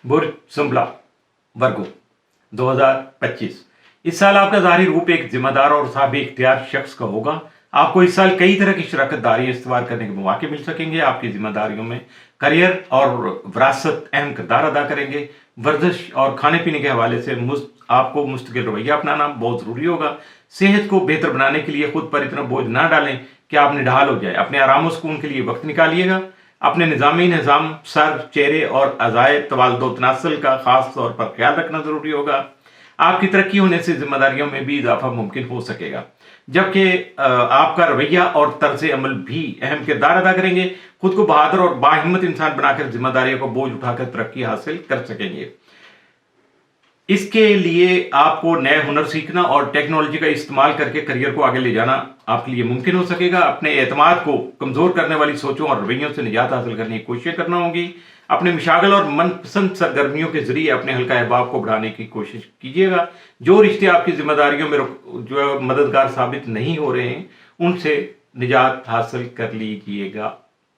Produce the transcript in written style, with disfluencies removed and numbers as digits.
बुर्ज सुंबला, वर्गो, 2025। इस साल आपका ज़ाहिरी रूप एक जिम्मेदार और साहब इख्तियार शख्स का होगा। आपको इस साल कई तरह की शराकत दारी इस्तेमाल करने के मौके मिल सकेंगे। आपकी जिम्मेदारियों में करियर और विरासत अहम किरदार अदा करेंगे। वर्जिश और खाने पीने के हवाले से आपको मुस्तकिल रवैया अपनाना बहुत ज़रूरी होगा। सेहत को बेहतर बनाने के लिए खुद पर इतना बोझ ना डालें कि आप निढाल हो जाए। अपने आराम सुकून के लिए वक्त निकालिएगा। अपने निज़ाम, सर, चेहरे और अज़ाए तवाल्दो तनासल का खास तौर पर ख्याल रखना ज़रूरी होगा। आपकी तरक्की होने से जिम्मेदारियों में भी इजाफा मुमकिन हो सकेगा, जबकि आपका रवैया और तर्ज अमल भी अहम किरदार अदा करेंगे। खुद को बहादुर और बाहिम्मत इंसान बनाकर जिम्मेदारियों को बोझ उठाकर तरक्की हासिल कर सकेंगे। इसके लिए आपको नए हुनर सीखना और टेक्नोलॉजी का इस्तेमाल करके करियर को आगे ले जाना आपके लिए मुमकिन हो सकेगा। अपने एतमाद को कमज़ोर करने वाली सोचों और रवैयों से निजात हासिल करने की कोशिश करना होगी। अपने मशागल और मनपसंद सरगर्मियों के जरिए अपने हल्का अहबाब को बढ़ाने की कोशिश कीजिएगा। जो रिश्ते आपकी जिम्मेदारियों में जो मददगार साबित नहीं हो रहे हैं, उनसे निजात हासिल कर लीजिएगा।